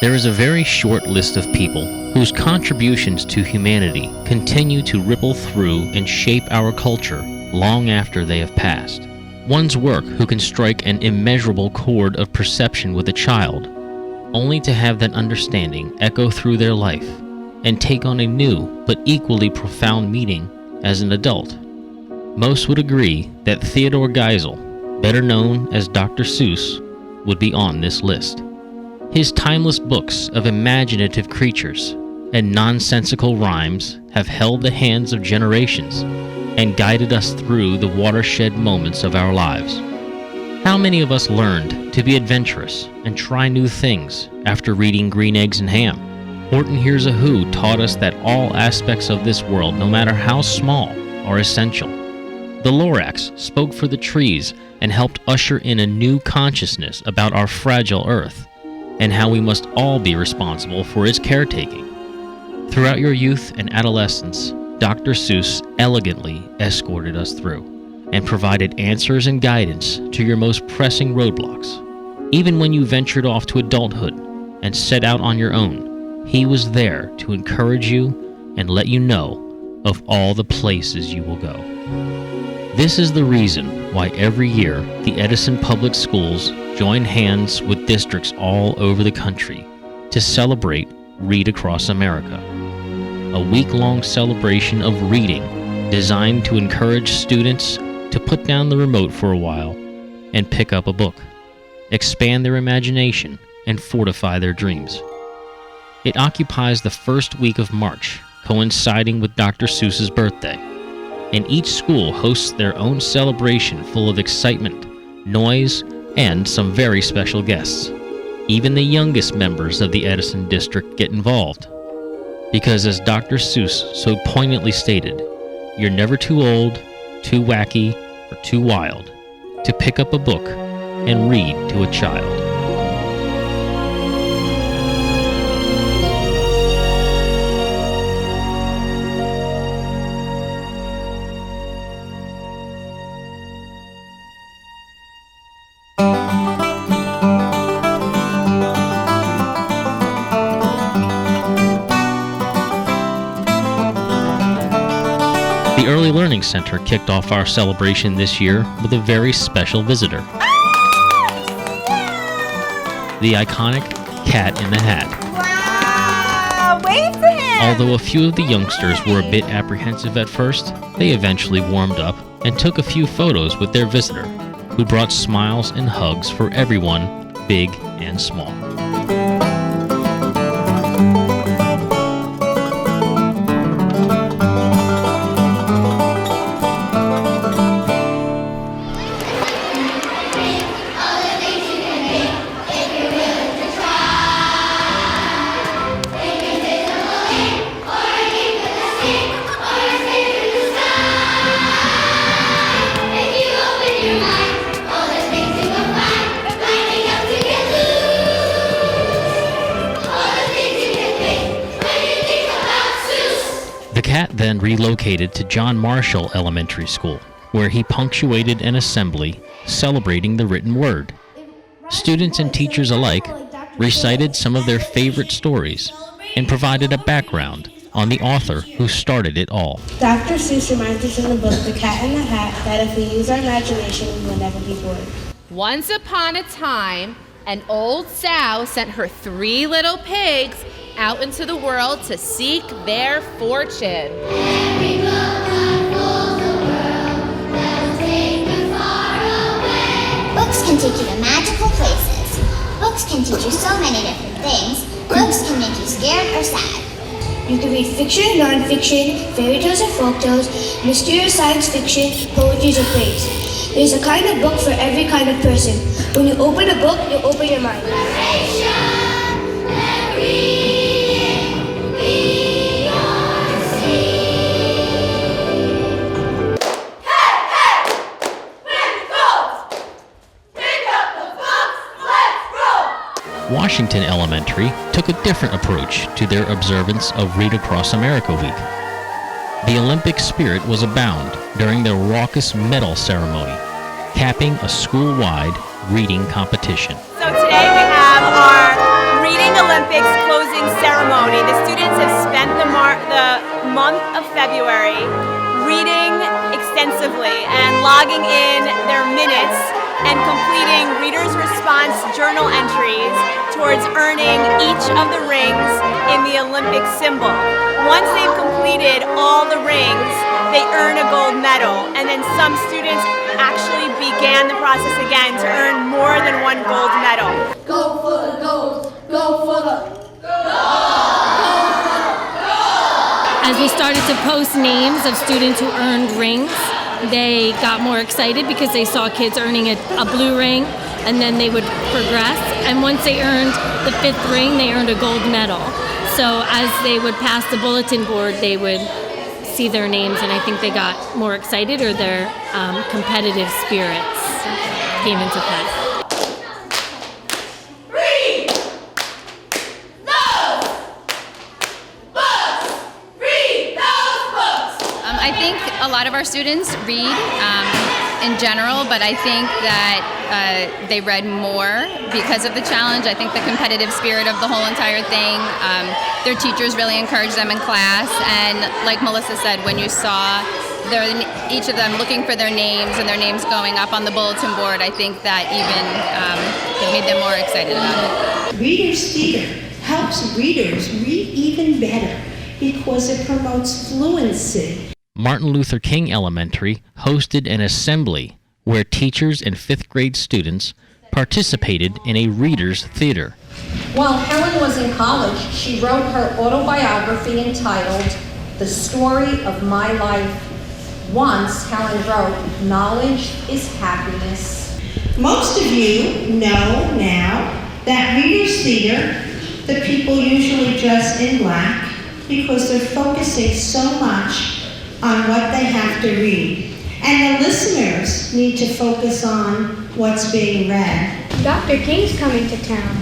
There is a very short list of people whose contributions to humanity continue to ripple through and shape our culture long after they have passed. One's work who can strike an immeasurable chord of perception with a child, only to have that understanding echo through their life and take on a new but equally profound meaning as an adult. Most would agree that Theodore Geisel, better known as Dr. Seuss, would be on this list. His timeless books of imaginative creatures and nonsensical rhymes have held the hands of generations and guided us through the watershed moments of our lives. How many of us learned to be adventurous and try new things after reading Green Eggs and Ham? Horton Hears a Who taught us that all aspects of this world, no matter how small, are essential. The Lorax spoke for the trees and helped usher in a new consciousness about our fragile earth and how we must all be responsible for its caretaking. Throughout your youth and adolescence, Dr. Seuss elegantly escorted us through and provided answers and guidance to your most pressing roadblocks. Even when you ventured off to adulthood and set out on your own, he was there to encourage you and let you know of all the places you will go. This is the reason why every year the Edison Public Schools join hands with districts all over the country to celebrate Read Across America, a week-long celebration of reading designed to encourage students to put down the remote for a while and pick up a book, expand their imagination, and fortify their dreams. It occupies the first week of March, coinciding with Dr. Seuss's birthday, and each school hosts their own celebration full of excitement, noise, and some very special guests. Even the youngest members of the Edison district get involved. Because as Dr. Seuss so poignantly stated, you're never too old, too wacky, or too wild to pick up a book and read to a child. The Early Learning Center kicked off our celebration this year with a very special visitor. The iconic Cat in the Hat. Wow! Wave to him! Although a few of the youngsters were a bit apprehensive at first, they eventually warmed up and took a few photos with their visitor, who brought smiles and hugs for everyone, big and small. The cat then relocated to John Marshall Elementary School, where he punctuated an assembly celebrating the written word. Students and teachers alike recited some of their favorite stories and provided a background on the author who started it all. Dr. Seuss reminds us in the book The Cat in the Hat that if we use our imagination, we will never be bored. Once upon a time, an old sow sent her 3 little pigs out into the world to seek their fortune. Every book unfolds a world that'll take you far away. Books can take you to magical places. Books can teach you so many different things. Books can make you scared or sad. You can read fiction, non-fiction, fairy tales and folk tales, mystery or science fiction, poetry or plays. There's a kind of book for every kind of person. When you open a book, you open your mind. Washington Elementary took a different approach to their observance of Read Across America Week. The Olympic spirit was abound during their raucous medal ceremony, capping a school-wide reading competition. So today we have our reading Olympics closing ceremony, the students have spent the month of February reading extensively and logging in their minutes and completing reader's response journal entries towards earning each of the rings in the Olympic symbol. Once they've completed all the rings, they earn a gold medal, and then some students actually began the process again to earn more than one gold medal. Go for the gold! Go for the As we started to post names of students who earned rings, they got more excited because they saw kids earning a blue ring, and then they would progress. And once they earned the 5th ring, they earned a gold medal. So as they would pass the bulletin board, they would see their names, and I think they got more excited, or their competitive spirits came into play. I think a lot of our students read in general, but I think that they read more because of the challenge. I think the competitive spirit of the whole entire thing, their teachers really encouraged them in class, and like Melissa said, when you saw each of them looking for their names and their names going up on the bulletin board, I think that even it made them more excited about it. Readers Theater helps readers read even better because it promotes fluency. Martin Luther King Elementary hosted an assembly where teachers and 5th grade students participated in a reader's theater. While Helen was in college, she wrote her autobiography entitled The Story of My Life. Once, Helen wrote, "Knowledge is happiness." Most of you know now that Readers Theater, the people usually dress in black because they're focusing so much on what they have to read. And the listeners need to focus on what's being read. Dr. King's coming to town.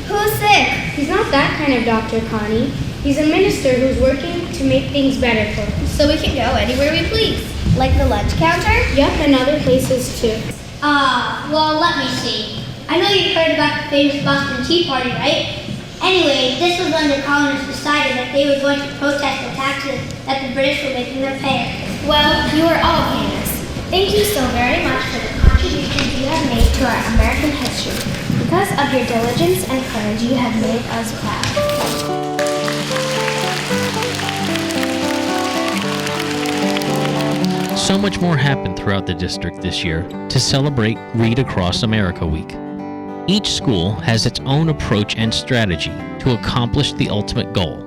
Who's sick? He's not that kind of Dr. Connie. He's a minister who's working to make things better for us. So we can go anywhere we please. Like the lunch counter? Yep, and other places too. Well, let me see. I know you've heard about the famous Boston Tea Party, right? Anyway, this was when the colonists decided that they were going to protest the taxes that the British were making them pay. Well, you are all famous. Thank you so very much for the contributions you have made to our American history. Because of your diligence and courage, you have made us proud. So much more happened throughout the district this year to celebrate Read Across America Week. Each school has its own approach and strategy to accomplish the ultimate goal: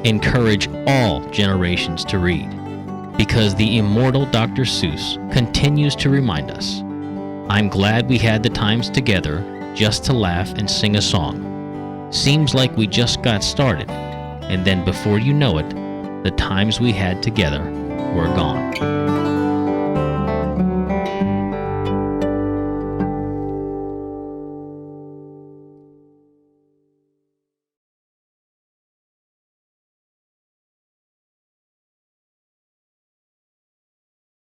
encourage all generations to read, because the immortal Dr. Seuss continues to remind us. I'm glad we had the times together just to laugh and sing a song. Seems like we just got started, and then before you know it, the times we had together were gone.